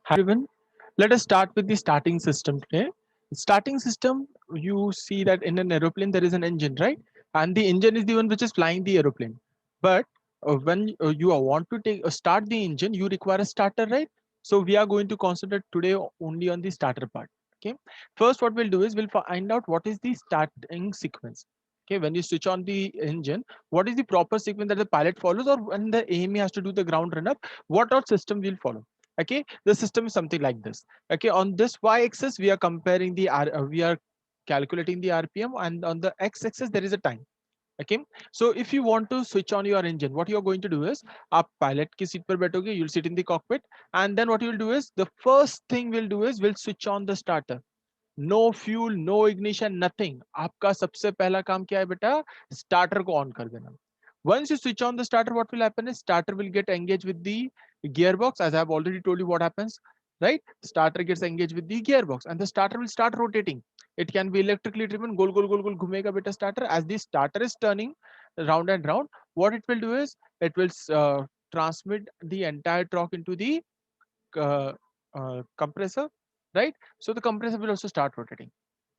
Hi everyone. Let us start with the starting system today. Starting system, you see that in an aeroplane there is an engine, right? And the engine is the one which is flying the aeroplane. But when you want to take start the engine, you require a starter, right? So we are going to concentrate today only on the starter part. Okay. First, what we'll do is we'll find out what is the starting sequence. Okay, when you switch on the engine, what is the proper sequence that the pilot follows, or when the AME has to do the ground run up, what our system will follow. Okay, the system is something like this. Okay, on this y-axis we are comparing the we are calculating the rpm, and on the x-axis there is a time. Okay, so if you want to switch on your engine, what you are going to do is आप pilot की seat पर बैठोगे, you'll sit in the cockpit, and then what you will do is the first thing we'll do is we'll switch on the starter. No fuel, no ignition, nothing. आपका सबसे पहला काम क्या है बेटा? Starter को on कर देना. Once you switch on the starter, what will happen is starter will get engaged with the gearbox. As I have already told you what happens, right? Starter gets engaged with the gearbox and the starter will start rotating. It can be electrically driven. Gol gol gol gol घूमेगा बेटा starter. As the starter is turning round and round, what it will do is it will transmit the entire torque into the uh, compressor, right? So the compressor will also start rotating.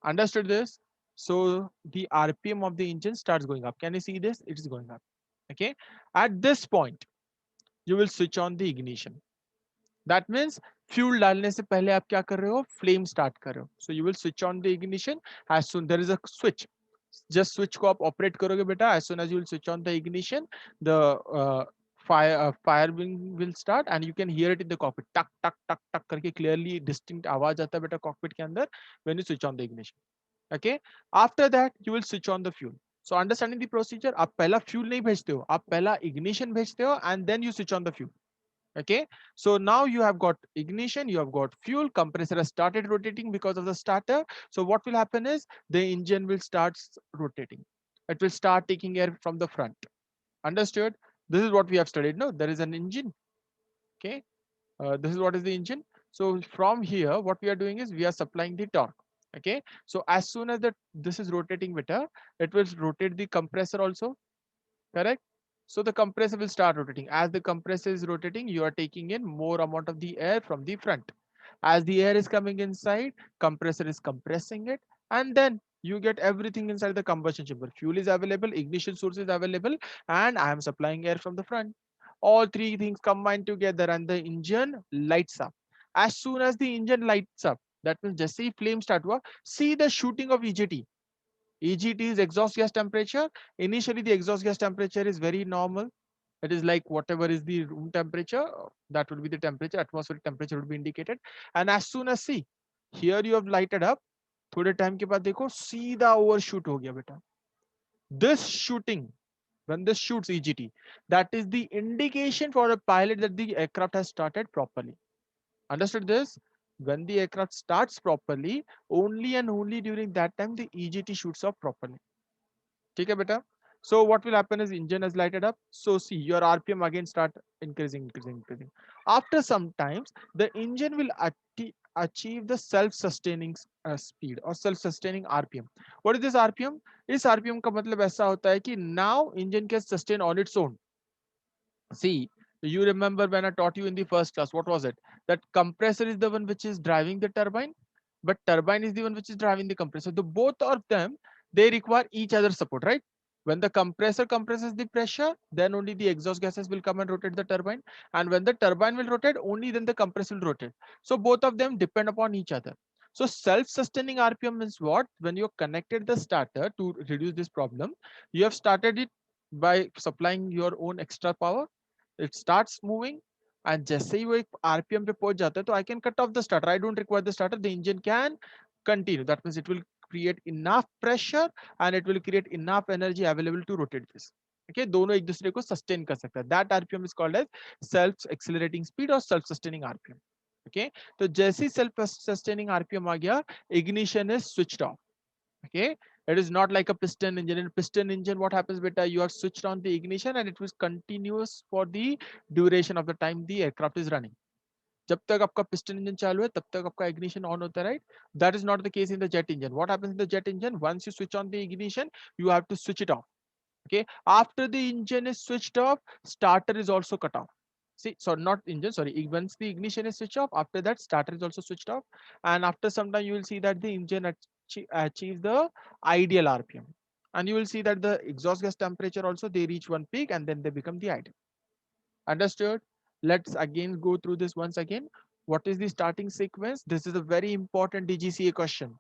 Understood this? So the RPM of the engine starts going up. Can you see this? It is going up. Okay. At this point, you will switch on the ignition. That means fuel डालने से पहले आप क्या कर रहे हो? Flame start कर रहे हो. So you will switch on the ignition as soon there is a switch. Just switch को आप operate करोगे बेटा. As soon as you will switch on the ignition, the fire will start and you can hear it in the cockpit. टक टक टक टक करके clearly distinct आवाज आता है बेटा cockpit के अंदर when you switch on the ignition. Okay, after that you will switch on the fuel. So understanding the procedure, आप पहला fuel नहीं भेजते हो, आप पहला ignition भेजते हो and then you switch on the fuel. Okay, so now you have got ignition, you have got fuel, compressor has started rotating because of the starter. So what will happen is the engine will start rotating. It will start taking air from the front. Understood? This is what we have studied. No, there is an engine. Okay, this is what is the engine. So from here what we are doing is we are supplying the torque. Okay, so as soon as this is rotating better, it will rotate the compressor also. Correct? So the compressor will start rotating. As the compressor is rotating, you are taking in more amount of the air from the front. As the air is coming inside, compressor is compressing it, and then you get everything inside the combustion chamber. Fuel is available, ignition source is available, and I am supplying air from the front. All three things combined together and the engine lights up. As soon as the engine lights up, that means just say flame start हुआ, see the shooting of EGT. EGT is exhaust gas temperature. Initially, the exhaust gas temperature is very normal. It is like whatever is the room temperature, that would be the temperature, atmospheric temperature would be indicated. And as soon as see, here you have lighted up, थोड़े time के बाद देखो सीधा overshoot हो गया बेटा. This shooting, when this shoots EGT, that is the indication for a pilot that the aircraft has started properly. Understood this? When the aircraft starts properly, only and only during that time the EGT shoots off properly. ठीक है बेटा? So what will happen is engine has lighted up. So see your RPM again start increasing, increasing, increasing. After some times, the engine will achieve the self-sustaining speed or self-sustaining RPM. What is this RPM? इस RPM का मतलब ऐसा होता है कि now engine can sustain on its own. See, you remember when I taught you in the first class, what was it? That compressor is the one which is driving the turbine, but turbine is the one which is driving the compressor. The both of them, they require each other's support, right? When the compressor compresses the pressure, then only the exhaust gases will come and rotate the turbine. And when the turbine will rotate, only then the compressor will rotate. So both of them depend upon each other. So self-sustaining RPM means what? When you connected the starter to reduce this problem, you have started it by supplying your own extra power. It starts moving and जैसे ही वो एक RPM पे पहुंच जाता है तो I can cut off the starter. I don't require the starter. The engine can continue. That means it will create enough pressure and it will create enough energy available to rotate this. Okay, दोनों एक दूसरे को sustain कर सकता है. That RPM is called as self accelerating speed or self sustaining RPM. Okay, तो जैसे ही self sustaining RPM आ गया, ignition is switched off. Okay, it is not like a piston engine. In piston engine what happens beta, you are switched on the ignition and it was continuous for the duration of the time the aircraft is running. जब तक आपका piston engine चालू है तब तक आपका ignition on होता है, right? That is not the case in the jet engine. What happens in the jet engine? Once you switch on the ignition, you have to switch it off. Okay, after the engine is switched off, starter is also cut off. See, so not engine, sorry. Once the ignition is switched off, after that starter is also switched off, and after some time you will see that the engine achieves the ideal RPM, and you will see that the exhaust gas temperature also they reach one peak and then they become the ideal. Understood? Let's again go through this once again. What is the starting sequence? This is a very important DGCA question.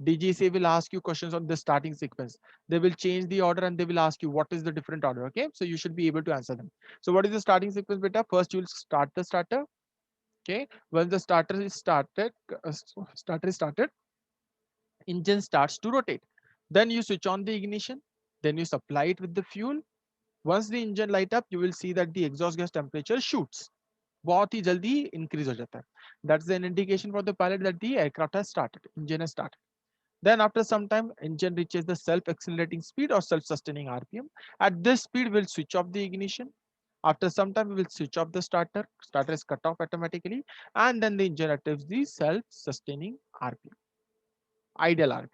DGCA will ask you questions on the starting sequence. They will change the order and they will ask you what is the different order. Okay, so you should be able to answer them. So what is the starting sequence, beta? First, you will start the starter. Okay, when the starter is started, engine starts to rotate. Then you switch on the ignition. Then you supply it with the fuel. Once the engine light up, you will see that the exhaust gas temperature shoots. बहुत ही जल्दी increase हो जाता है. That's an indication for the pilot that the aircraft has started, engine has started. Then after some time, engine reaches the self-accelerating speed or self-sustaining RPM. At this speed, we'll switch off the ignition. After some time, we will switch off the starter. Starter is cut off automatically, and then the engine achieves the self-sustaining RPM, ideal RPM.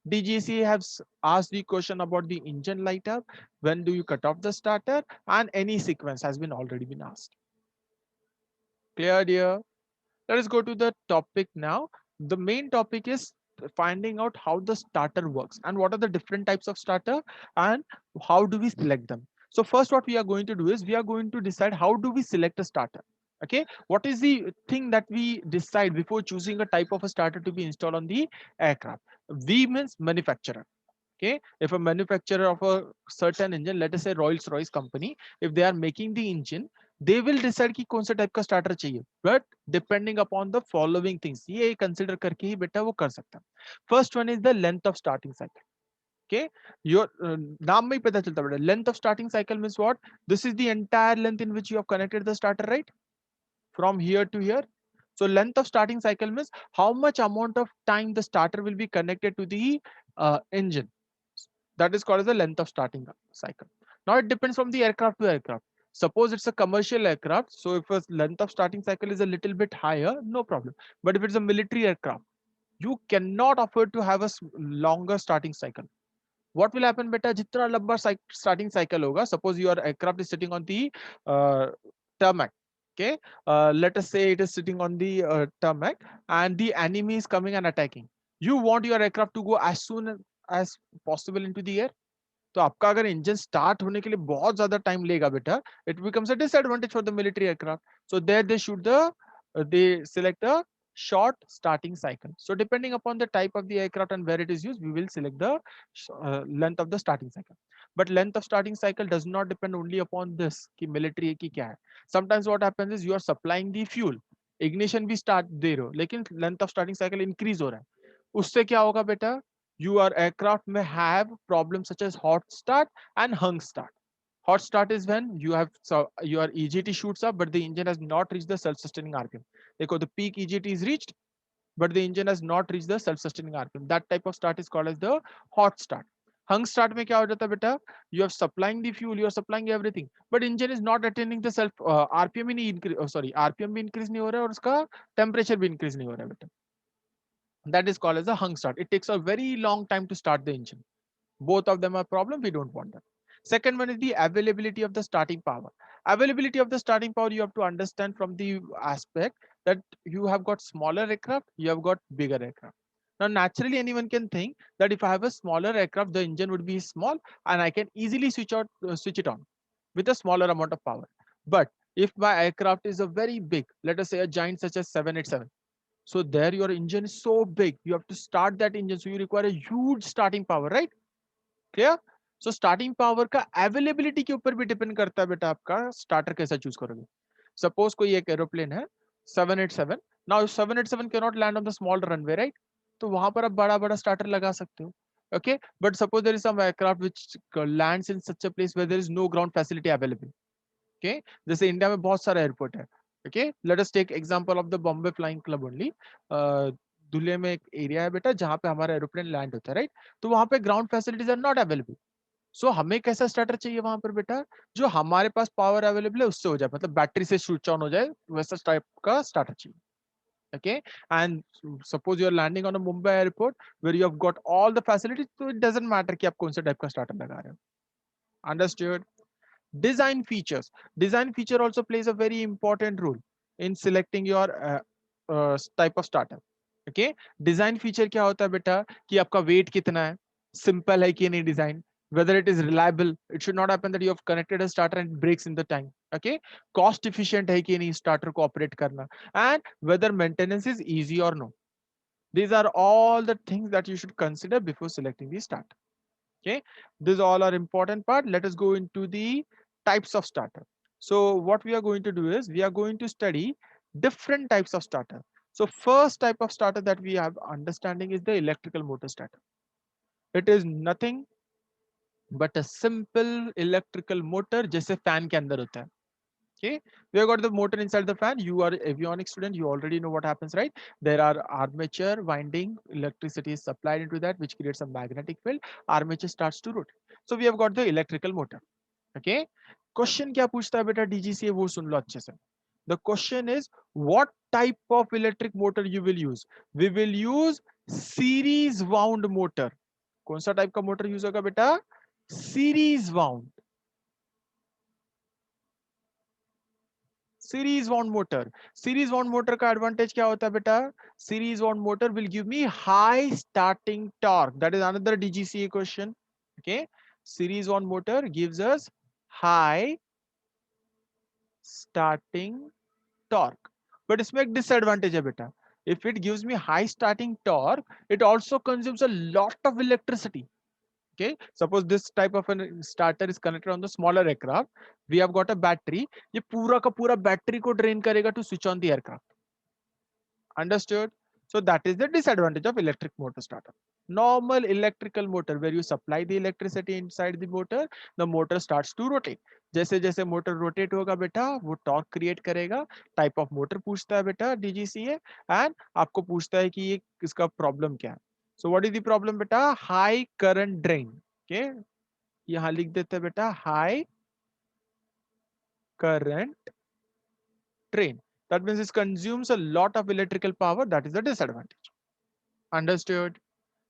DGC has asked the question about the engine light up. When do you cut off the starter? And any sequence has been already been asked. Clear, dear? Let us go to the topic now. The main topic is finding out how the starter works and what are the different types of starter and how do we select them. So first what we are going to do is we are going to decide how do we select a starter. Okay, what is the thing that we decide before choosing a type of a starter to be installed on the aircraft? We means manufacturer. Okay, if a manufacturer of a certain engine, let us say Rolls Royce company, if they are making the engine, they will decide कि कौन सा type का starter चाहिए. But depending upon the following things, ये consider करके ही बेटा वो कर सकता है. First one is the length of starting cycle. Okay, your नाम में ही पता चलता बेटा. Length of starting cycle means what? This is the entire length in which you have connected the starter, right? From here to here. So length of starting cycle means how much amount of time the starter will be connected to the engine. That is called as the length of starting cycle. Now it depends from the aircraft to aircraft. Suppose it's a commercial aircraft, so if a length of starting cycle is a little bit higher, no problem. But if it's a military aircraft, you cannot afford to have a longer starting cycle. What will happen beta? जितना लंबा starting cycle होगा, suppose your aircraft is sitting on the tarmac. Okay, let us say it is sitting on the tarmac and the enemy is coming and attacking. You want your aircraft to go as soon as possible into the air. तो आपका अगर engine start होने के लिए बहुत ज्यादा time लेगा बेटा, it becomes a disadvantage for the military aircraft. So there they shoot they select a short starting cycle. So depending upon the type of the aircraft and where it is used, we will select the length of the starting cycle. But length of starting cycle does not depend only upon this कि military की क्या है. Sometimes what happens is you are supplying the fuel, ignition भी start दे रहे हो, लेकिन length of starting cycle increase हो रहा है. उससे क्या होगा बेटा? Your aircraft may have problems such as hot start and hung start. Hot start is when you have your EGT shoots up, but the engine has not reached the self-sustaining RPM. Because the peak EGT is reached, but the engine has not reached the self-sustaining RPM. That type of start is called as the hot start. Hung start में क्या हो जाता है बेटा? You are supplying the fuel, you are supplying everything, but engine is not attaining the self RPM ही नहीं increase, sorry RPM भी increase नहीं हो रहा है और उसका temperature भी increase नहीं हो रहा है बेटा. That is called as a hung start. It takes a very long time to start the engine. Both of them are problem. We don't want them. Second one is the availability of the starting power. Availability of the starting power you have to understand from the aspect that you have got smaller aircraft, you have got bigger aircraft. Now naturally anyone can think that if I have a smaller aircraft, the engine would be small and I can easily switch it on with a smaller amount of power. But if my aircraft is a very big, let us say a giant such as 787, so there your engine is so big, you have to start that engine, so you require a huge starting power, right? Clear? So starting power का availability के ऊपर भी depend करता है बेटा आपका starter कैसा choose करोगे. Suppose कोई एक aeroplane है 787. Now 787 cannot land on the small runway, right? तो वहां पर आप बड़ा बड़ा starter लगा सकते हो. Okay, but suppose there is some aircraft which lands in such a place where there is no ground facility available. Okay, जैसे इंडिया में बहुत सारा एयरपोर्ट है. Okay, let us take example of the Bombay Flying Club only. धुले में एक area है बेटा जहाँ पे हमारा एरोप्लेन लैंड होता है, राइट? तो वहां पे ground facilities are not available. So हमें कैसा स्टार्टर चाहिए वहां पर बेटा? जो हमारे पास पावर अवेलेबल है उससे हो जाए, मतलब बैटरी से स्विच ऑन हो जाए, वैसा टाइप का स्टार्टर चाहिए. Okay, and suppose you are landing on a Mumbai airport where you have got all the facilities, so it doesn't matter कि आप कौन से टाइप का स्टार्टर लगा रहे हो. Understood? Design features. Design feature also plays a very important role in selecting your type of starter. Okay, design feature क्या होता है बेटा कि आपका weight कितना है, simple है कि नहीं design, whether it is reliable. It should not happen that you have connected a starter and it breaks in the time. Okay, cost efficient है कि नहीं starter को operate करना, and whether maintenance is easy or no. These are all the things that you should consider before selecting the starter. Okay, these all are important part. Let us go into the types of starter. So what we are going to do is we are going to study different types of starter. So first type of starter that we have understanding is the electrical motor starter. It is nothing but a simple electrical motor जैसे fan के अंदर होता है. Okay, we have got the motor inside the fan. You are avionics student, you already know what happens, right? There are armature winding, electricity is supplied into that, which creates a magnetic field. Armature starts to rotate. So we have got the electrical motor. Okay, question क्या पूछता है बेटा DGCA वो सुन लो अच्छे से. The question is what type of electric motor you will use. We will use series wound motor. कौन सा type का मोटर यूज होगा बेटा? Series wound. Series wound motor. Series wound motor का एडवांटेज क्या होता है बेटा? Series wound motor will give me high starting torque. That is another DGCA question. Okay, series wound motor gives us high starting torque. But इसमें एक disadvantage है बेटा. If it gives me high starting torque, it also consumes a lot of electricity. Okay, suppose this type of a starter is connected on the smaller aircraft. We have got a battery. ये पूरा का पूरा battery को drain करेगा to switch on the aircraft. Understood? So that is the disadvantage of electric motor starter. Normal electrical motor where you supply the electricity inside the motor starts to rotate. जैसे जैसे motor rotate होगा बेटा वो torque create करेगा. Type of motor पूछता है बेटा DGCA, and आपको पूछता है कि ये इसका प्रॉब्लम क्या है. So what is the problem बेटा? High current drain. ओके, यहाँ लिख देते हैं बेटा high current drain. That means it consumes a lot of electrical power. That is the disadvantage. Understood?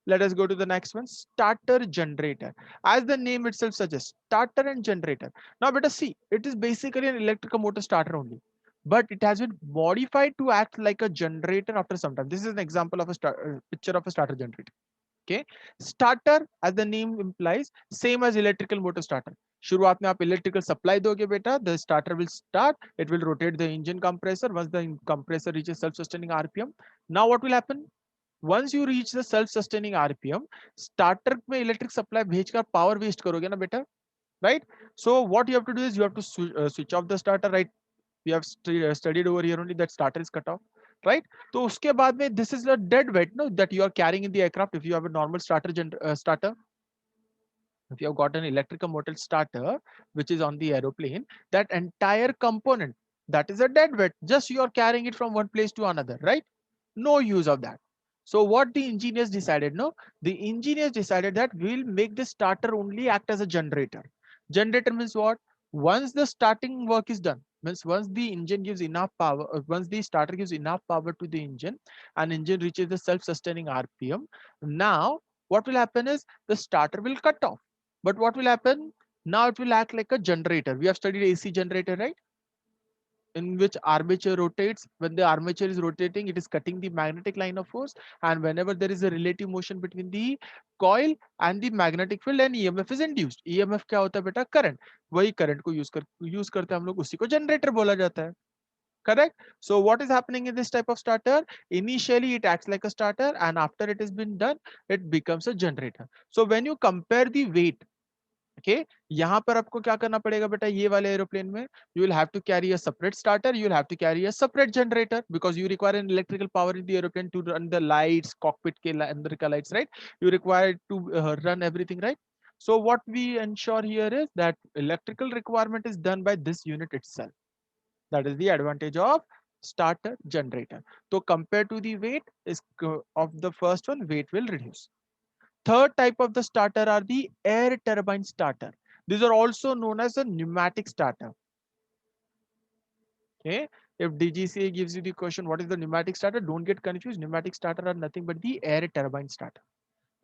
Let us go to the next one. Starter generator. As the name itself suggests, starter and generator. Now, better see, it is basically an electrical motor starter only, but it has been modified to act like a generator after some time. This is an example of a picture of a starter generator. Okay, starter as the name implies same as electrical motor starter. शुरुआत में आप electrical supply दोगे बेटा, the starter will start, it will rotate the engine compressor. Once the compressor reaches self-sustaining RPM, now what will happen? Once you reach the self-sustaining RPM, starter में electric supply भेजकर power waste करोगे ना बेटा, right? So what you have to do is you have to switch off the starter, right? We have studied over here only that starter is cut off, right? तो उसके बाद में this is a dead weight, no, that you are carrying in the aircraft. If you have a normal starter, if you have got an electrical motor starter which is on the aeroplane, that entire component, that is a dead weight. Just you are carrying it from one place to another, right? No use of that. So what the engineers decided, no, the engineers decided that we'll make the starter only act as a generator. Generator means what? Once the starting work is done, means once the engine gives enough power, once the starter gives enough power to the engine and engine reaches the self-sustaining RPM, now what will happen is the starter will cut off. But what will happen? Now it will act like a generator. We have studied AC generator, right? In which armature rotates. When the armature is rotating, it is cutting the magnetic line of force, and whenever there is a relative motion between the coil and the magnetic field, and EMF is induced. EMF क्या होता है बेटा? Current. वही current को use करते हैं हम लोग, उसी को जनरेटर बोला जाता है. Correct? So what is happening in this type of starter? Initially it acts like a starter, and after it has been done, it becomes a generator. So when you compare the weight, okay, यहाँ पर आपको क्या करना पड़ेगा बेटा? ये वाले aeroplane में you will have to carry a separate starter, you will have to carry a separate generator, because you require an electrical power in the aeroplane to run the lights, cockpit के अंदर का lights, right? You require to run everything, right? So what we ensure here is that electrical requirement is done by this unit itself. That is the advantage of starter generator. So compared to the weight is of the first one, weight will reduce. Third type of the starter are the air turbine starter. These are also known as a pneumatic starter. Okay. If DGCA gives you the question, what is the pneumatic starter? Don't get confused. Pneumatic starter are nothing but the air turbine starter.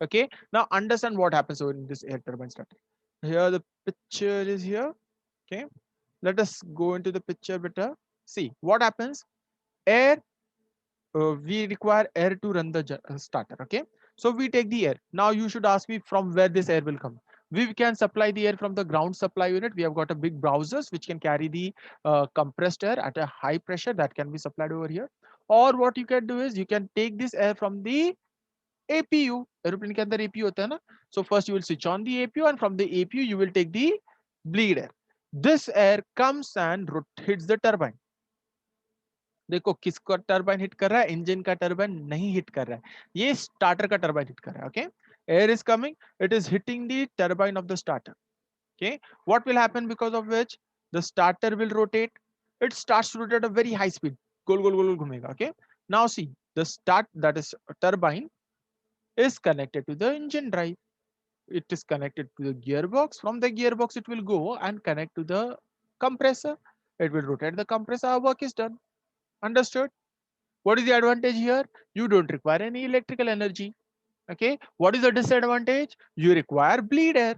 Okay. Now understand what happens in this air turbine starter. Here the picture is here. Okay, let us go into the picture better. See what happens. Air, we require air to run the starter. Okay, so we take the air. Now you should ask me from where this air will come. We can supply the air from the ground supply unit. We have got a big browsers which can carry the compressed air at a high pressure that can be supplied over here. Or what you can do is you can take this air from the APU. Aeroplane के अंदर APU होता है ना. So first you will switch on the APU and from the APU you will take the bleed air. This air comes and hits the turbine. देखो किसका turbine hit कर रहा है, इंजन का टरबाइन नहीं हिट कर रहा है, ये स्टार्टर का टरबाइन हिट कर रहा है. Okay, air is coming, it is hitting the turbine of the starter. Okay, what will happen because of which the starter will rotate. It starts to rotate at a very high speed. गोल गोल गोल घूमेगा. Okay, now see the start, that is turbine, is connected to the engine drive. It is connected to the gearbox. From the gearbox it will go and connect to the compressor. It will rotate the compressor. Our work is done. Understood? What is the advantage here? You don't require any electrical energy. Okay, what is the disadvantage? You require bleed air.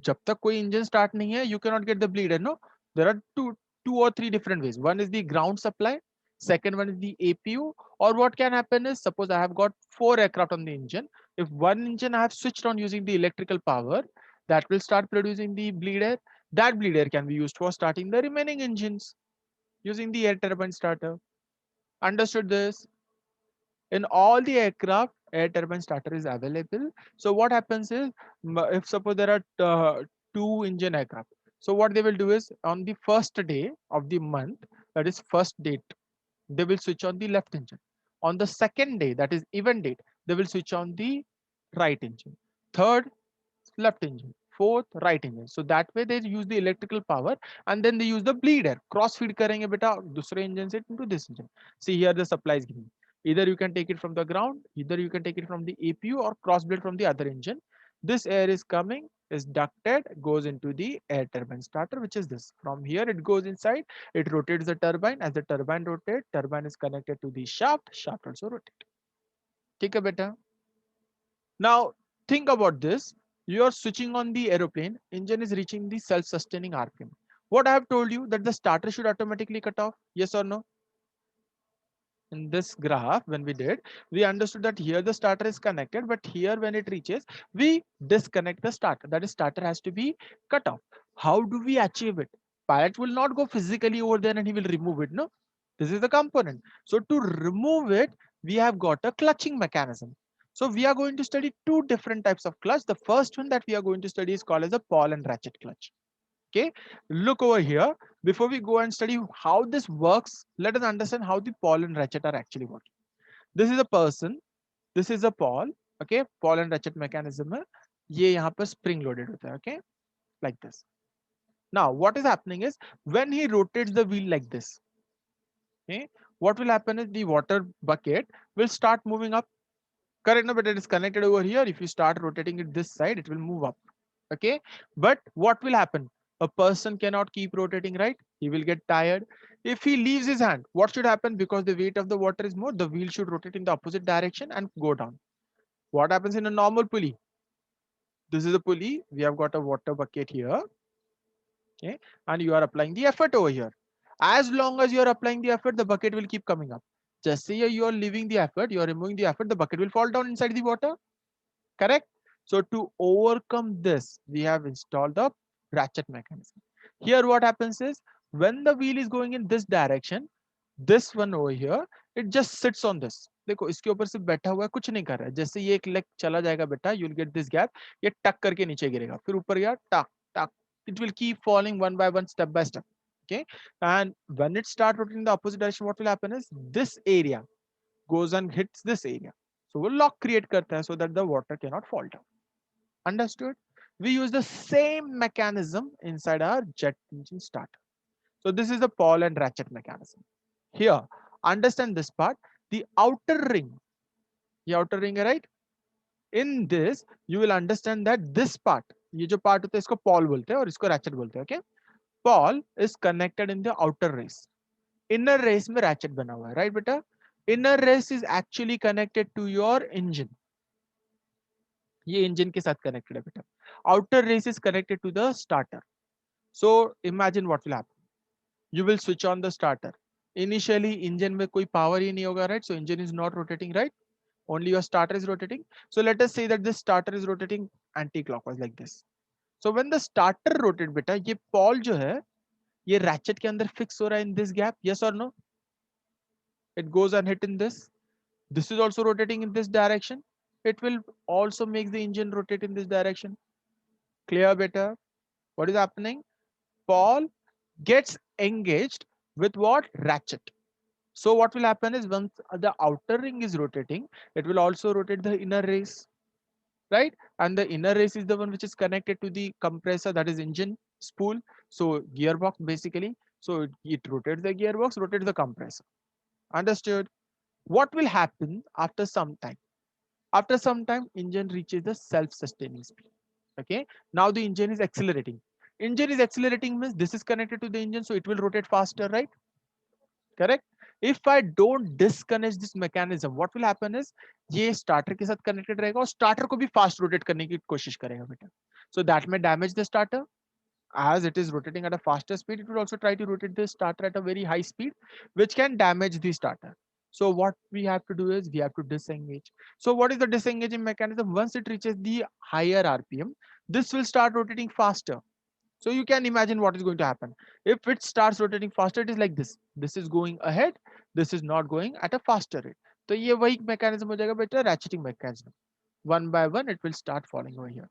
जब तक कोई engine start नहीं है, you cannot get the bleed air. No, there are two or three different ways. One is the ground supply, second one is the APU. Or what can happen is, suppose I have got 4 aircraft on the engine. If one engine I have switched on using the electrical power, that will start producing the bleed air. That bleed air can be used for starting the remaining engines using the air turbine starter. Understood this? In all the aircraft, air turbine starter is available. So what happens is, if suppose there are 2 engine aircraft, so what they will do is on the first day of the month, that is first date, they will switch on the left engine. On the second day, that is event date, they will switch on the right engine. Third, left engine. Fourth, right engine. So that way they use the electrical power and then they use the bleed air. Cross feed करेंगे बेटा दूसरे engine से into this engine. See here the supply is given. Either you can take it from the ground, either you can take it from the APU or cross blade from the other engine. This air is coming, is ducted, goes into the air turbine starter, which is this. From here it goes inside, it rotates the turbine. As the turbine rotates, turbine is connected to the shaft, shaft also rotates. ठीक है बेटा. Now think about this. You are switching on the aeroplane, engine is reaching the self-sustaining RPM. What I have told you, that the starter should automatically cut off. Yes or no? In this graph, when we did, we understood that here the starter is connected, but here when it reaches, we disconnect the starter. That is, starter has to be cut off. How do we achieve it? Pilot will not go physically over there and he will remove it. No, this is the component. So to remove it, we have got a clutching mechanism. So we are going to study 2 different types of clutch. The first one that we are going to study is called as a ball and ratchet clutch. Okay, look over here. Before we go and study how this works, let us understand how the ball and ratchet are actually working. This is a person, this is a ball. Okay, ball and ratchet mechanism है. ये यहाँ पर spring loaded होता है. Okay, like this. Now what is happening is, when he rotates the wheel like this, okay, what will happen is the water bucket will start moving up. Correct? No, but it is connected over here. If you start rotating it this side, it will move up. Okay, but what will happen? A person cannot keep rotating, right? He will get tired. If he leaves his hand, what should happen? Because the weight of the water is more, the wheel should rotate in the opposite direction and go down. What happens in a normal pulley? This is a pulley. We have got a water bucket here. Okay, and you are applying the effort over here. As long as you are applying the effort, the bucket will keep coming up. Just say you are leaving the effort, you are removing the effort, the bucket will fall down inside the water. Correct? So to overcome this, we have installed the ratchet mechanism. Here what happens is, when the wheel is going in this direction, this one over here, it just sits on this. देखो इसके ऊपर से बैठा हुआ है, कुछ नहीं कर रहा है. जैसे ये एक लेग चला जाएगा बेटा, you'll get this gap, ये टक करके नीचे गिरेगा, फिर ऊपर गया टक टक. It will keep falling one by one, step by step. Okay, and when it start rotating in the opposite direction, what will happen is, this area goes and hits this area. So वो lock create करता है so that the water cannot fall down. Understood? We use the same mechanism inside our jet engine starter. So this is the ball and ratchet mechanism. Here, understand this part. The outer ring, है, right? In this, you will understand that this part, ये जो part होता है इसको ball बोलते हैं और इसको ratchet बोलते हैं. Okay? Ball is connected in the outer race. Inner race में ratchet बना हुआ है, right बेटा? Inner race is actually connected to your engine. ये engine के साथ connected है बेटा. Outer race is connected to the starter. So imagine what will happen. You will switch on the starter. Initially engine में कोई power ही नहीं होगा, right? So engine is not rotating, right? Only your starter is rotating. So let us say that this starter is rotating anti-clockwise like this. So when the starter rotate बेटा, ये ball जो है ये ratchet के अंदर fix हो रहा है in this gap, yes or no? It goes and hit in this. This is also rotating in this direction. It will also make the engine rotate in this direction. Clear better? What is happening? Ball gets engaged with what? Ratchet. So what will happen is once the outer ring is rotating, it will also rotate the inner race, right? And the inner race is the one which is connected to the compressor, that is engine spool. So gearbox basically. So it rotates the gearbox, rotates the compressor. Understood? What will happen after some time? After some time, engine reaches the self-sustaining speed. Okay. Now the engine is accelerating. Engine is accelerating means this is connected to the engine, so it will rotate faster, right? Correct. If I don't disconnect this mechanism, what will happen is ये starter के साथ connected रहेगा और starter को भी fast rotate करने की कोशिश करेगा बेटा. So that may damage the starter. As it is rotating at a faster speed, it will also try to rotate the starter at a very high speed, which can damage the starter. So what we have to do is we have to disengage. So what is the disengaging mechanism? Once it reaches the higher RPM, this will start rotating faster. So you can imagine what is going to happen. If it starts rotating faster, it is like this. This is going ahead. This is not going at a faster rate. So ये वही mechanism हो जाएगा बेटा, ratcheting mechanism. One by one, it will start falling over here.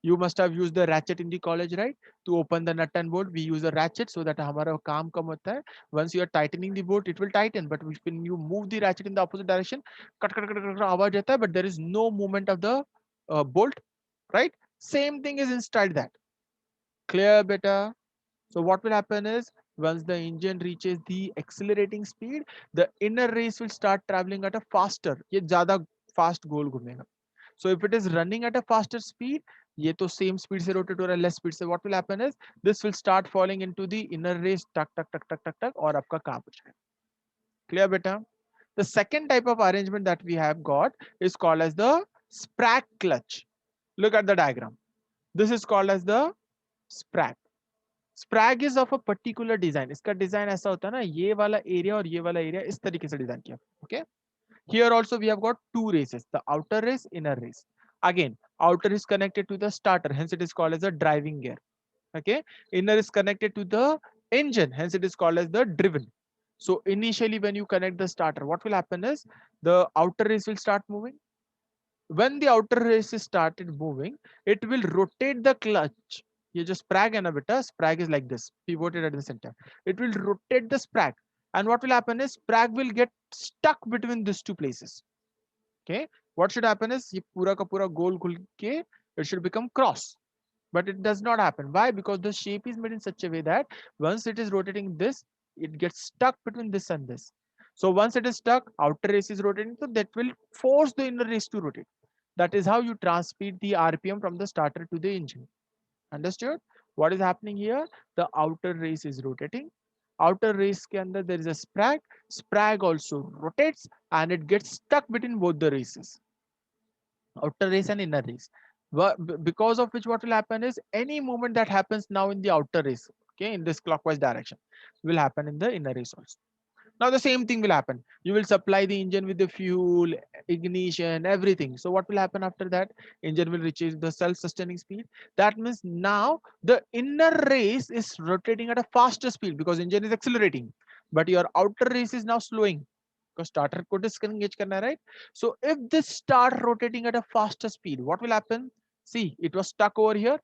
You must have used the ratchet in the college, right? To open the nut and bolt, we use a ratchet so that हमारा काम कम होता है. Once you are tightening the bolt, it will tighten. But when you move the ratchet in the opposite direction, cut cut cut cut आवाज आता है, but there is no movement of the bolt, right? Same thing is inside that. Clear, better. So what will happen is once the engine reaches the accelerating speed, the inner race will start traveling at a faster. ये ज़्यादा fast गोल घूमेगा. So if it is running at a faster speed, ये तो same speed से rotate हो रहा है, less speed से. What will happen is this will start falling into the inner race, टक टक टक टक टक टक, और आपका काम हो जाएगा. Clear, बेटा? The second type of arrangement that we have got is called as the Sprague clutch. Look at the diagram. This is called as the Sprague. Sprag is of a particular design. इसका design ऐसा होता है ना, ये वाला area और ये वाला एरिया इस तरीके से डिजाइन किया. Okay. Here also we have got two races, the outer race, inner race. Again, outer is connected to the starter, hence it is called as a driving gear. Okay. Inner is connected to the engine, hence it is called as the driven. So initially when you connect the starter, what will happen is the outer race will start moving. When the outer race is started moving, it will rotate the clutch. ये जो sprag है ना बेटा, sprag is like this, pivoted at the center. It will rotate the sprag, and what will happen is sprag will get stuck between these two places. Okay, what should happen is ये पूरा का पूरा गोल खुल के it should become cross, but it does not happen. Why? Because the shape is made in such a way that once it is rotating this, it gets stuck between this and this. So once it is stuck, outer race is rotating, so that will force the inner race to rotate. That is how you transmit the RPM from the starter to the engine. Understood? What is happening here? The outer race is rotating. Outer race के अंदर there is a sprag. Sprag also rotates and it gets stuck between both the races, outer race and inner race. Because of which what will happen is any movement that happens now in the outer race, okay, in this clockwise direction, will happen in the inner race also. Now the same thing will happen. You will supply the engine with the fuel, ignition, everything. So what will happen after that? Engine will reach the self-sustaining speed. That means now the inner race is rotating at a faster speed because engine is accelerating, but your outer race is now slowing because starter को disengage करना है, right? So if this start rotating at a faster speed, what will happen? See, it was stuck over here,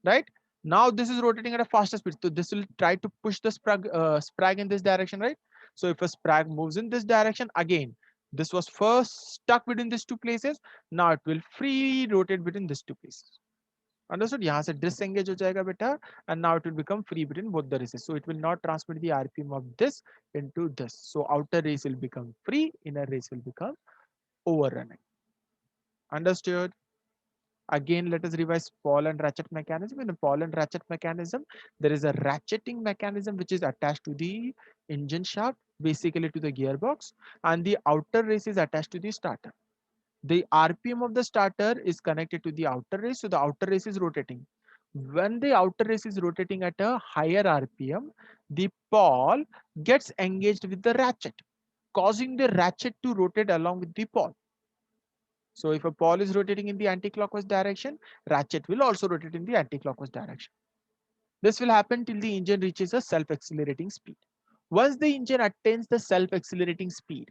right? Now this is rotating at a faster speed. So this will try to push the sprag in this direction, right? So if a sprag moves in this direction, again, this was first stuck between these two places. Now it will free rotate between these two places. Understood? यहाँ से disengage हो जाएगा बेटा, and now it will become free between both the races. So it will not transmit the RPM of this into this. So outer race will become free, inner race will become overrunning. Understood? Again, let us revise ball and ratchet mechanism. In a ball and ratchet mechanism, there is a ratcheting mechanism which is attached to the engine shaft, basically to the gearbox, and the outer race is attached to the starter. The RPM of the starter is connected to the outer race, so the outer race is rotating. When the outer race is rotating at a higher RPM, the pawl gets engaged with the ratchet, causing the ratchet to rotate along with the pawl. So if a pawl is rotating in the anti-clockwise direction, ratchet will also rotate in the anti-clockwise direction. This will happen till the engine reaches a self-accelerating speed. Once the engine attains the self-accelerating speed,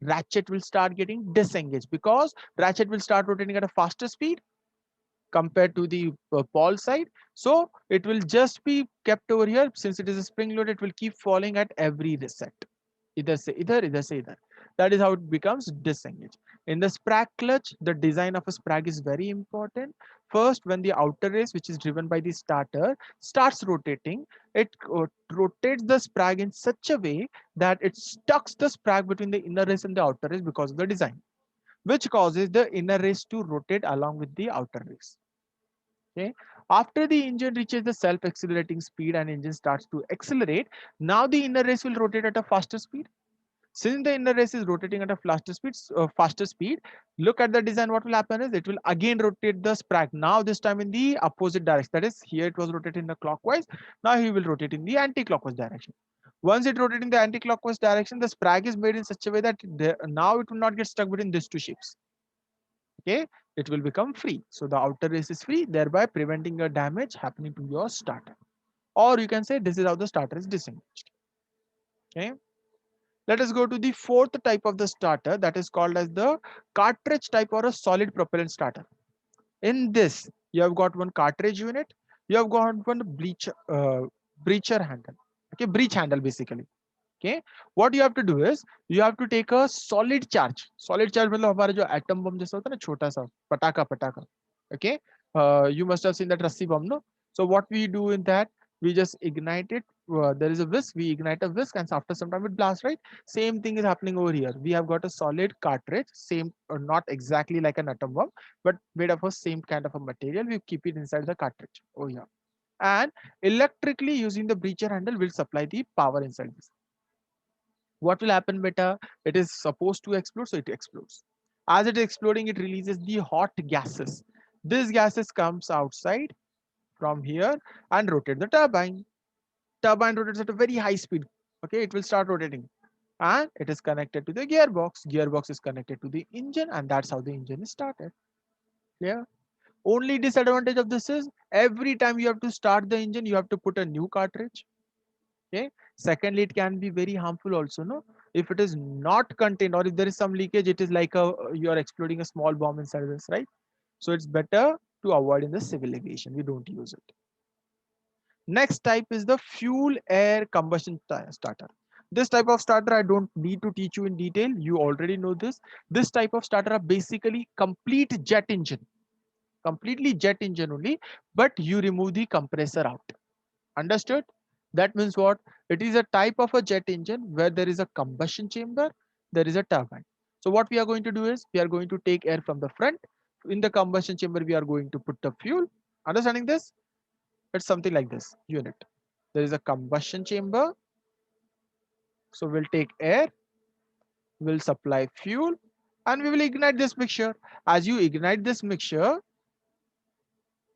ratchet will start getting disengaged because ratchet will start rotating at a faster speed compared to the pawl side. So it will just be kept over here. Since it is a spring load, it will keep falling at every reset. Either say either, either say either. That is how it becomes disengaged. In the sprag clutch, the design of a sprag is very important. First, when the outer race, which is driven by the starter, starts rotating, it rotates the sprag in such a way that it stucks the sprag between the inner race and the outer race because of the design, which causes the inner race to rotate along with the outer race. Okay. After the engine reaches the self-accelerating speed and engine starts to accelerate, now the inner race will rotate at a faster speed. Since the inner race is rotating at a faster speed, look at the design. What will happen is it will again rotate the sprag. Now this time in the opposite direction. That is, here it was rotating in the clockwise. Now he will rotate in the anti-clockwise direction. Once it rotates in the anti-clockwise direction, the sprag is made in such a way that now it will not get stuck between these two shapes. Okay, it will become free. So the outer race is free, thereby preventing a damage happening to your starter. Or you can say this is how the starter is disengaged. Okay. Let us go to the fourth type of the starter, that is called as the cartridge type or a solid propellant starter. In this, you have got one cartridge unit, you have got one breacher handle. Okay, breech handle basically. Okay, what you have to do is you have to take a solid charge मतलब हमारा जो atom bomb जैसा होता है ना, छोटा सा पटाखा पटाखा. Okay, you must have seen that रस्सी bomb, no? So what we do in that, we just ignite it. There is a whisk, we ignite a whisk, and after some time it blasts, right? Same thing is happening over here. We have got a solid cartridge, same or not exactly like an atom bomb, but made of a same kind of a material. We keep it inside the cartridge. Oh yeah, and electrically using the breacher handle will supply the power inside this. What will happen beta? It is supposed to explode, so it explodes. As it is exploding, it releases the hot gases. These gases comes outside from here and rotate the turbine. Turbine rotates at a very high speed. Okay, it will start rotating and it is connected to the gearbox. Gearbox is connected to the engine, and that's how the engine is started. Clear? Only disadvantage of this is every time you have to start the engine, you have to put a new cartridge. Okay. Secondly, it can be very harmful also, no? If it is not contained or if there is some leakage, it is like you are exploding a small bomb inside this, right? So it's better to avoid in the civil aviation. We don't use it. Next type is the fuel air combustion starter. This type of starter I don't need to teach you in detail. You already know this. This type of starter are basically complete jet engine, completely jet engine only, but you remove the compressor out. Understood? That means what? It is a type of a jet engine where there is a combustion chamber, there is a turbine. So what we are going to do is we are going to take air from the front. In the combustion chamber, we are going to put the fuel. Understanding this? It's something like this unit. There is a combustion chamber. So we'll take air, we'll supply fuel, and we will ignite this mixture. As you ignite this mixture,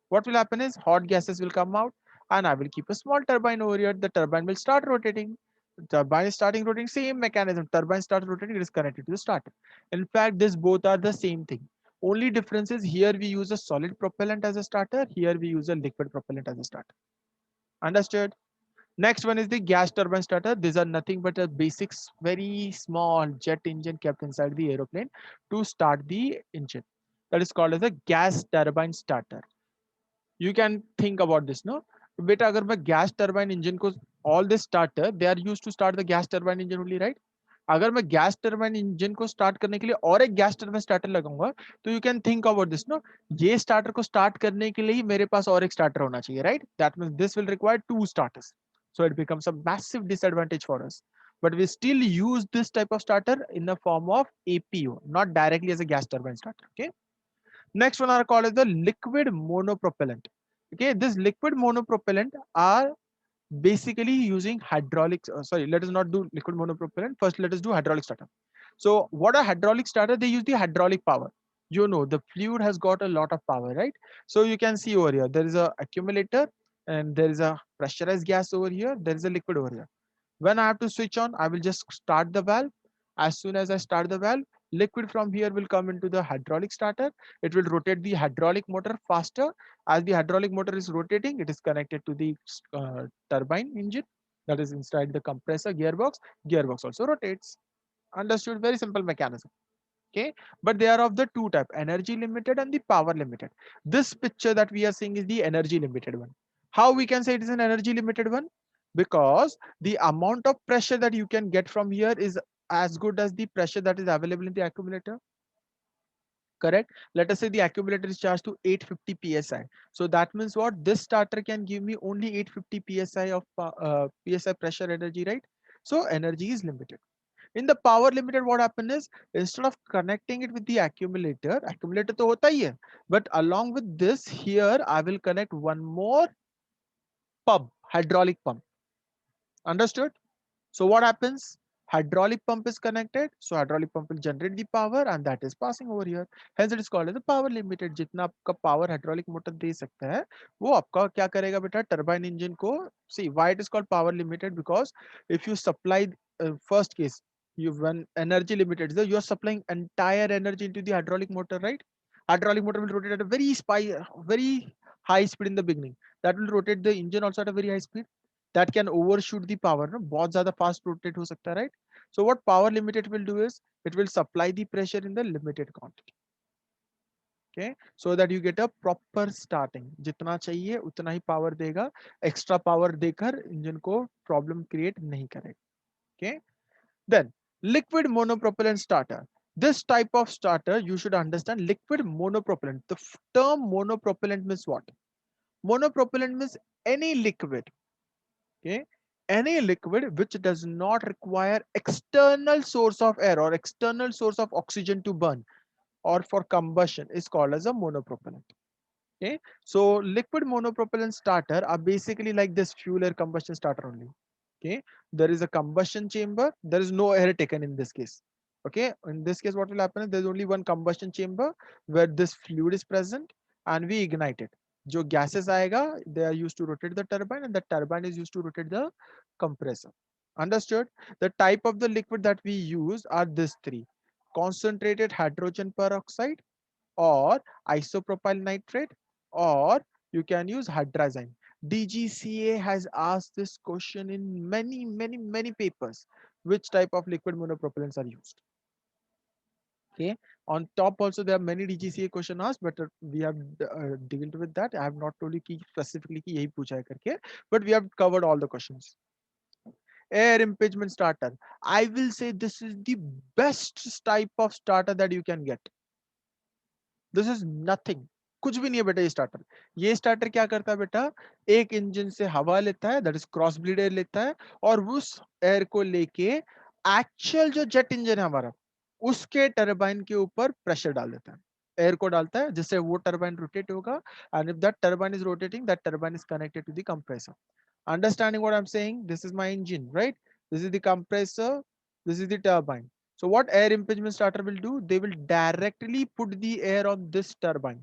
what will happen is hot gases will come out, and I will keep a small turbine over here. The turbine will start rotating. The turbine is starting rotating, same mechanism. Turbine starts rotating, it is connected to the starter. In fact, this both are the same thing. Only difference is here we use a solid propellant as a starter, here we use a liquid propellant as a starter. Understood? Next one is the gas turbine starter. These are nothing but a basic, very small jet engine kept inside the aeroplane to start the engine. That is called as a gas turbine starter. You can think about this, no? बेटा अगर मैं gas turbine engine को all this starter they are used to start the gas turbine engine only, right? अगर मैं gas turbine engine को start करने के लिए और एक गैस टरबाइन स्टार्टर लगाऊंगा तो you can think about this, no? ये स्टार्टर को स्टार्ट करने के लिए ही मेरे पास और एक स्टार्टर होना चाहिए, right? That means this will require two starters, so it becomes a massive disadvantage for us, but we still use this type of starter in the form of APO, not directly as a gas turbine starter. Okay, next one are called as the liquid monopropellant. Okay, this liquid monopropellant are basically using hydraulics. Sorry, let us not do liquid monopropellant. First, let us do hydraulic starter. So, what are hydraulic starter? They use the hydraulic power. you know the fluid has got a lot of power, right? So you can see over here there is a accumulator and there is a pressurized gas over here, there is a liquid over here. When I have to switch on, I will just start the valve. As soon as I start the valve, liquid from here will come into the hydraulic starter. It will rotate the hydraulic motor faster. As the hydraulic motor is rotating, it is connected to the turbine engine that is inside the compressor gearbox. Gearbox also rotates. Understood? Very simple mechanism. Okay, but they are of the two type, energy limited and the power limited. This picture that we are seeing is the energy limited one. How we can say it is an energy limited one? Because the amount of pressure that you can get from here is as good as the pressure that is available in the accumulator. Correct. Let us say the accumulator is charged to 850 psi. So that means what, this starter can give me only 850 psi of psi pressure energy, right? So energy is limited. In the power limited, what happened is, instead of connecting it with the accumulator, accumulator to hota hi hai, but along with this here I will connect one more pump, hydraulic pump. Understood? So what happens? Hydraulic pump is connected, so hydraulic pump will generate the power and that is passing over here. Hence it is called as a power limited. जितना आपका power hydraulic motor दे सकता है, वो आपका क्या करेगा बेटा, turbine engine को. See why it is called power limited, because if you supply first case, you when energy limited is there, you are supplying entire energy into the hydraulic motor, right? Hydraulic motor will rotate at a very high speed in the beginning. That will rotate the engine also at a very high speed. That can overshoot the power, no, बहुत ज़्यादा fast rotate हो सकता है, right? So what power limited will do is, it will supply the pressure in the limited quantity. Okay, so that you get a proper starting. जितना चाहिए उतना ही power देगा, extra power देकर engine को problem create नहीं करेगा. Okay, then liquid monopropellant starter. This type of starter you should understand. Liquid monopropellant. The term monopropellant means what? Monopropellant means any liquid. Okay, any liquid which does not require external source of air or external source of oxygen to burn or for combustion is called as a monopropellant. Okay, so liquid monopropellant starter are basically like this fuel air combustion starter only. Okay, there is a combustion chamber, there is no air taken in this case. Okay, in this case what will happen is, there's only one combustion chamber where this fluid is present and we ignite it. जो gases आएगा, they are used to rotate the turbine and the turbine is used to rotate the compressor. Understood? The type of the liquid that we use are this three: concentrated hydrogen peroxide, or isopropyl nitrate, or you can use hydrazine. DGCA has asked this question in many papers. Which type of liquid monopropellants are used? Okay. On top also there are many DGCA question asked, but we have dealt with that. I have not told you कि specifically कि यही पूछा है करके, but we have covered all the questions. Air impingement starter. I will say this is the best type of starter that you can get. This is nothing, कुछ भी नहीं है बेटा ये स्टार्टर. ये स्टार्टर क्या करता है बेटा, एक इंजन से हवा लेता है, that is cross bleed air लेता है, और उस एयर को लेके एक्चुअल जो जेट इंजन है हमारा, उसके टरबाइन के ऊपर प्रेशर डाल देता है, एयर को डालता है, जिससे वो टरबाइन रोटेट होगा. And if that turbine is rotating, that turbine is connected to the compressor. Understanding what I'm saying? This is my engine, right? This is the compressor, this is the turbine. So what air impingement starter will do? They will directly put the air on this turbine.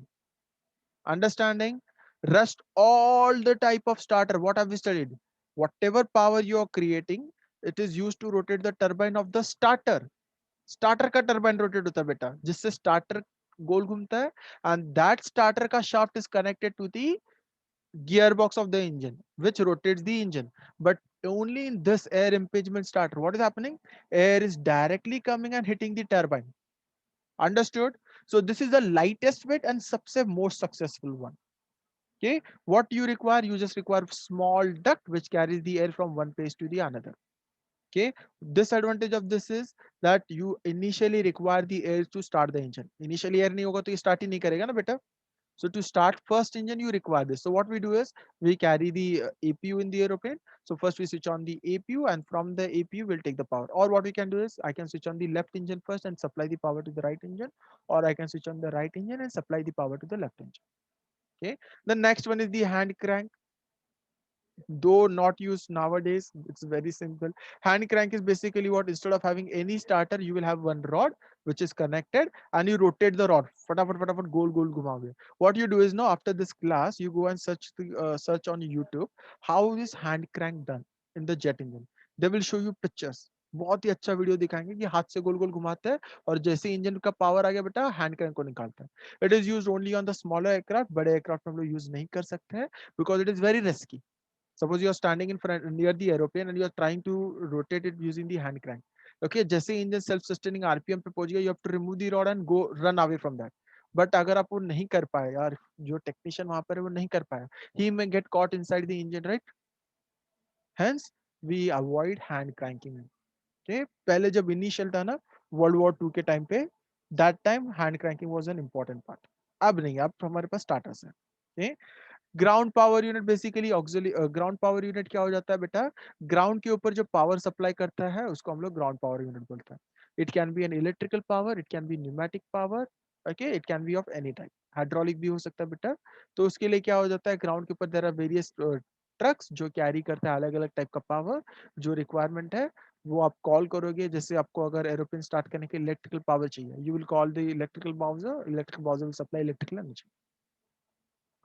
Understanding? Rest all the type of starter. What have we studied? Whatever power you are creating, it is used to rotate the turbine of the starter. Starter का turbine rotate होता है बेटा, जिससे starter गोल घूमता है, and that starter का shaft is connected to the gearbox of the engine, which rotates the engine. But only in this air impingement starter, what is happening? Air is directly coming and hitting the turbine. Understood? So this is the lightest weight and सबसे most successful one. Okay, what you require? You just require small duct which carries the air from one place to the another. Okay, disadvantage of this is that you initially require the air to start the engine. Initially air नहीं होगा तो ये start ही नहीं करेगा ना बेटा. So to start first engine, you require this. So what we do is, we carry the APU in the aeroplane. So first we switch on the APU, and from the APU we'll take the power. Or what we can do is, I can switch on the left engine first and supply the power to the right engine, or I can switch on the right engine and supply the power to the left engine. Okay. The next one is the hand crank. though not used nowadays. It's very simple. Hand crank is basically what, instead of having any starter, you will have one rod which is connected, and you rotate the rod. Fatafat fatafat goal goal घुमाओगे. What you do is, now after this class, you go and search on YouTube how is hand crank done in the jet engine. They will show you pictures. बहुत ही अच्छा video दिखाएंगे कि हाथ से गोल गोल घुमाते हैं और जैसे इंजन का पावर आ गया बेटा हैंड क्रैंक को निकालता है. It is use only on the smaller aircraft. बड़े एयरक्राफ्ट में हम लोग यूज नहीं कर सकते हैं because it is very risky. Suppose you are standing in front near the aeroplane and you are trying to rotate it using the hand crank. Okay, जैसे engine self sustaining RPM पे पहुंच गया, you have to remove the rod and go run away from that. But अगर आप वो नहीं कर पाए यार, जो टेक्नीशियन वहां पर है वो नहीं कर पाया, he may get caught inside the engine, right? Hence we avoid hand cranking. Okay, पहले जब इनिशियल था ना वर्ल्ड वॉर टू के टाइम पे, that time hand cranking was an important part. अब नहीं, अब हमारे पास स्टार्टर्स है. okay? Ground power unit basically auxiliary. Ground power unit क्या हो जाता है बेटा, ग्राउंड के ऊपर जो पावर सप्लाई करता है उसको हम लोग ग्राउंड पावर यूनिट बोलते हैं. It can be N electrical power, it can be pneumatic power. Okay, it can be of any type. Hydraulic भी हो सकता है बेटा. तो उसके लिए क्या हो जाता है, ग्राउंड के ऊपर देयर आर वेरियस ट्रक्स जो कैरी करते हैं अलग अलग टाइप का पावर. जो रिक्वायरमेंट है वो आप कॉल करोगे. जैसे आपको अगर एरोप्लेन स्टार्ट करने के इलेक्ट्रिकल पावर चाहिए, you will call the electrical bouncer. Electrical bouncer will supply electrical energy.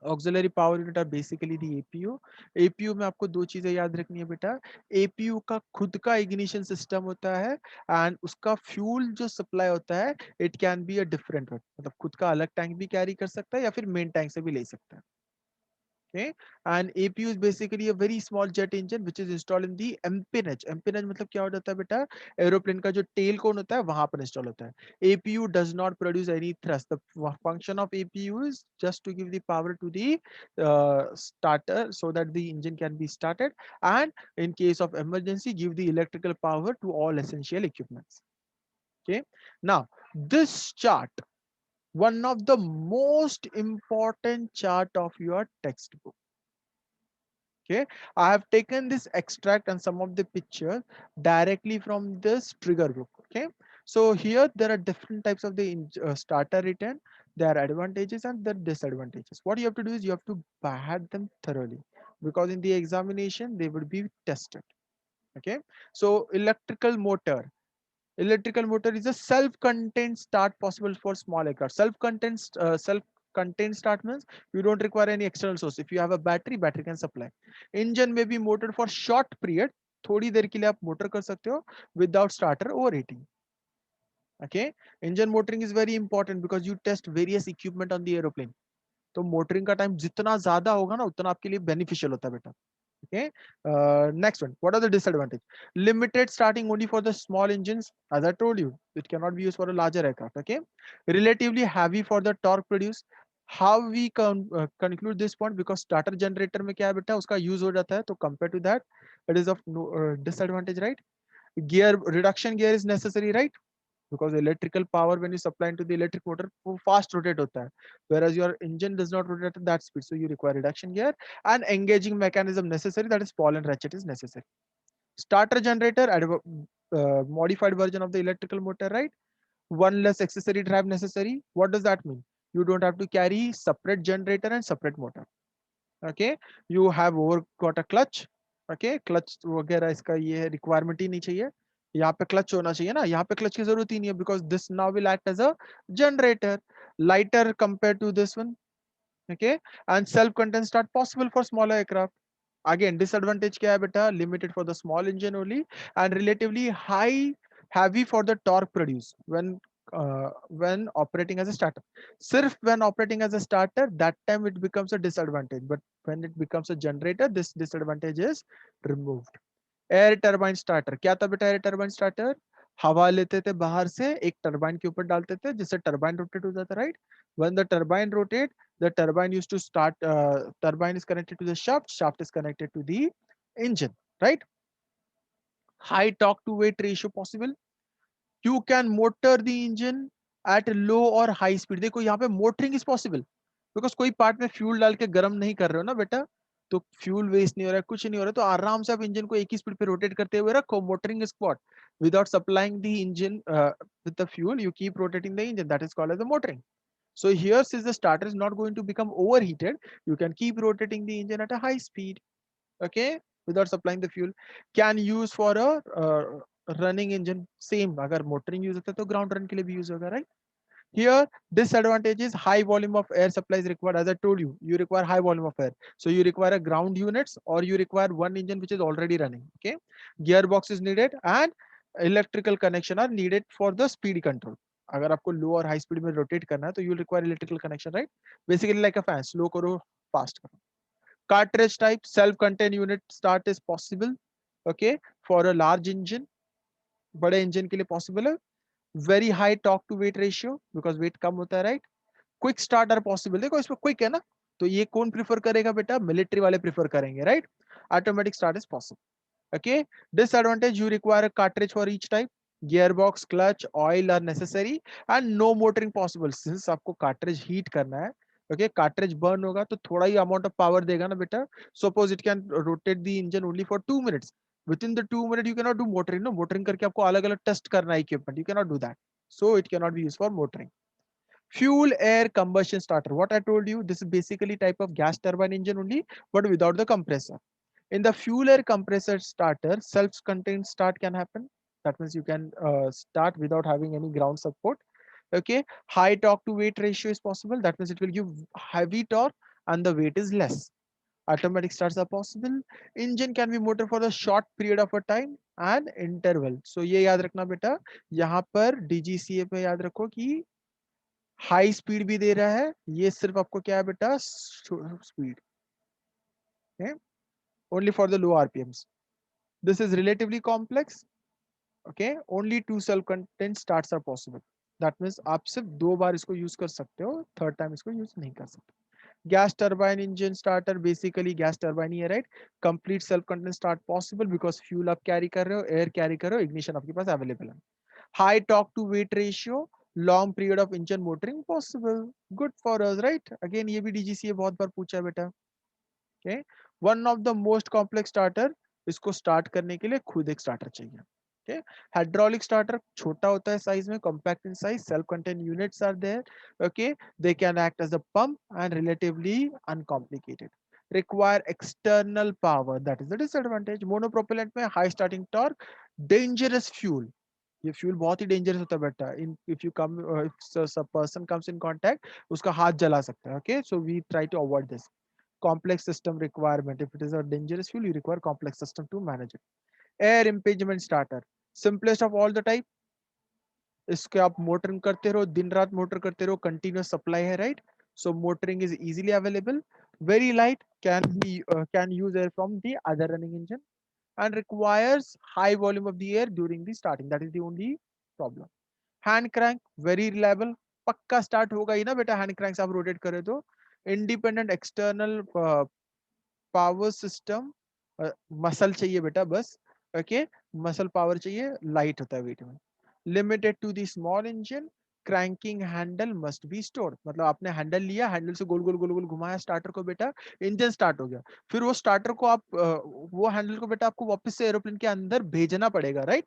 Auxiliary power unit are basically the APU. APU में आपको दो चीजें याद रखनी है बेटा. एपीयू का खुद का इग्निशन सिस्टम होता है एंड उसका फ्यूल जो सप्लाई होता है it can be a different, मतलब खुद का अलग टैंक भी कैरी कर सकता है या फिर मेन टैंक से भी ले सकता है. Okay, and APU is basically a very small jet engine which is installed in the empennage. Empennage मतलब क्या हो जाता है बेटा, एरोप्लेन का जो टेल कोन होता है वहां पर इंस्टॉल होता है. APU does not produce any thrust. The function of APU is just to give the power to the starter so that the engine can be started, and in case of emergency give the electrical power to all essential equipments. Okay, now this chart, one of the most important chart of your textbook. Okay, I have taken this extract and some of the pictures directly from this trigger book. Okay, so here there are different types of the starter written. There are advantages and the disadvantages. What you have to do is you have to bad them thoroughly because in the examination they would be tested. Okay, so electrical motor is a self-contained start possible for small aircraft. Self-contained start means you don't require any external source. If you have a battery, battery can supply. Engine may be motored for short period. थोड़ी देर के लिए आप motor कर सकते हो without starter overheating. Okay, engine motoring is very important because you test various equipment on the aeroplane. तो motoring का time जितना ज्यादा होगा ना उतना आपके लिए बेनिफिशियल होता है बेटा. Okay, next one, what are the disadvantage? Limited starting only for the small engines, as I told you it cannot be used for a larger aircraft. Okay, relatively heavy for the torque produced. How we conclude this point, because starter generator में क्या है बेटा उसका use हो जाता है, तो compared to that it is of no disadvantage, right? Gear reduction gear is necessary, right? Because electrical power when you supply into the electric motor वो fast rotate होता है, whereas your engine does not rotate at that speed, so you require reduction gear. And engaging mechanism necessary, that is ball and ratchet is necessary. Starter generator, modified version of the electrical motor, right? One less accessory drive necessary. What does that mean? You don't have to carry separate generator and separate motor. Okay, you have over got a clutch. Okay, clutch वगैरह इसका ये requirement ही नहीं चाहिए. यहाँ पे clutch होना चाहिए ना, यहाँ पे क्लच की जरूरत ही नहीं है because this now will act as a generator. Lighter compare to this one. Okay, and self content start possible for smaller aircraft. Again disadvantage क्या है बेटा, limited for the small engine only and relatively high heavy for the torque produced when operating as a starter. Sirf when operating as a starter, that time it becomes a disadvantage, but when it becomes a generator this disadvantage is removed. Air turbine starter क्या था बेटा, air turbine starter हवा लेते थे बाहर से, एक turbine के ऊपर डालते थे जिससे टरबाइन रोटेट हो जाता, right? When the turbine rotate, the turbine used to start, turbine is connected to the shaft, shaft is connected to the engine, right? High torque to weight ratio possible. You can motor the engine at low or high speed. देखो यहाँ पे motoring is possible because कोई part में fuel डाल के गर्म नहीं कर रहे हो ना बेटा, तो फ्यूल वेस्ट नहीं हो रहा है, कुछ नहीं हो रहा है, तो आराम से आप इंजन को एक ही स्पीड पे रोटेट करते हुए रखो. Motoring is what, without supplying the engine with the fuel you keep rotating the engine, that is called as the motoring. So here since the starter is not going to become overheated, you can keep rotating the engine at a high speed. okay, without supplying the fuel. Can use for a running engine, same अगर motoring use होता है तो ground run के लिए भी use होगा, right? Here, disadvantage is high volume of air supply is required. As I told you, you require high volume of air. So you require a ground units or you require one engine which is already running. Okay, gearbox is needed and electrical connection are needed for the speed control. अगर आपको लो और high speed में rotate करना है तो you require electrical connection, right? Basically like a fan, slow करो, fast करो. Cartridge type, self-contained unit start is possible. Okay, for a large engine, बड़े इंजन के लिए पॉसिबल है. Very high torque to weight ratio because weight कम होता है, right? Quick start are possible. देखो इसमें क्विक है ना, तो ये कौन प्रीफर करेगा बेटा? मिलिट्री वाले प्रीफर करेंगे, right? Automatic start is possible. Okay, disadvantage, you require a cartridge for each type. Gearbox, clutch, oil are necessary and no motoring possible since आपको cartridge heat करना है. Okay, cartridge burn होगा तो थोड़ा ही amount of power देगा ना बेटा. Suppose it can rotate the engine only for 2 minutes. Within the 2 minutes you cannot do motoring. No, motoring करके आपको अलग अलग test करना है equipment. You cannot do that. So it cannot be used for motoring. Fuel air combustion starter. What I told you, this is basically type of gas turbine engine only, but without the compressor. In the fuel air compressor starter, self-contained start can happen. That means you can start without having any ground support. Okay, high torque to weight ratio is possible. That means it will give heavy torque and the weight is less. Automatic starts are possible. Engine can be motor for a short period of a time and interval. So ये याद रखना बेटा, यहाँ पर DGCA पे याद रखो कि हाई स्पीड भी दे रहा है, ये सिर्फ आपको क्या है बेटा? Speed, only for the low RPMs. This is relatively complex. Okay, only two self-contained starts are possible. That means आप सिर्फ 2 बार इसको यूज कर सकते हो, थर्ड टाइम इसको यूज नहीं कर सकते. Gas turbine engine starter, basically gas turbine ही है, right? Complete self content start possible because fuel आप कैरी कर रहे हो, एयर कैरी कर रहे हो, इग्निशन आपके पास अवेलेबल है. High torque to weight ratio, long period of engine motoring possible. Good for us, right? Again ये भी डीजीसीए बहुत बार पूछा है बेटा. Okay, one of the most complex starter, इसको स्टार्ट करने के लिए खुद एक स्टार्टर चाहिए. Okay, hydraulic starter छोटा होता है साइज में, compact in size, self-contained units are there. Okay, they can act as a pump and relatively uncomplicated. Require external power, that is the disadvantage. Monopropellant में high starting torque, dangerous fuel. ये fuel बहुत ही dangerous होता है बेटा. In if you come if person comes in contact, उसका हाथ जला सकता है. Okay, so we try to avoid this. Complex system requirement, if it is a dangerous fuel you require complex system to manage it. Air impingement starter, simplest of all the type. इसके आप motoring करते रहो, दिन रात motor करते रहो, continuous supply है, right? So motoring is easily available, very light, can use air from the other running engine and requires high volume of the air during the starting. That is the only problem. Hand crank, very reliable, पक्का start होगा ही ना बेटा hand crank से आप rotate करें तो. Independent external power system, muscle चाहिए बेटा बस. ओके, मसल पावर चाहिए, लाइट होता है वेट में. Limited to the small engine, cranking handle must be store. मतलब आपने हैंडल लिया, हैंडल से गोल गोल गोल गोल घुमाया स्टार्टर को बेटा, इंजन स्टार्ट हो गया. फिर वो स्टार्टर को आप वो हैंडल को बेटा आपको वापस से एरोप्लेन के अंदर भेजना पड़ेगा, right?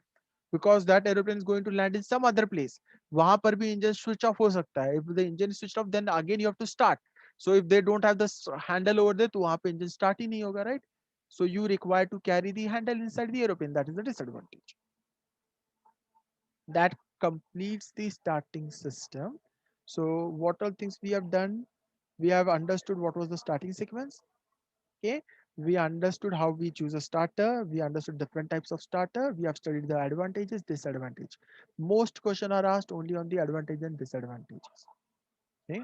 Because that aeroplane is going to land in some other place. वहां पर भी इंजन स्विच ऑफ हो सकता है. If the engine is switched off, then again you have to start. So if they don't have the handle over there, तो वहां पे engine start ही नहीं होगा, right? So you require to carry the handle inside the aeroplane. That is the disadvantage. That completes the starting system. So what all things we have done? We have understood what was the starting sequence. Okay, we understood how we choose a starter, we understood different types of starter, we have studied the advantages, disadvantage. Most questions are asked only on the advantage and disadvantages. Okay,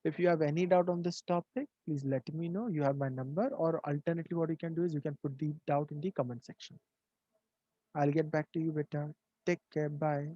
if you have any doubt on this topic, please let me know. You have my number, or alternatively what you can do is you can put the doubt in the comment section. I'll get back to you better. Take care, bye.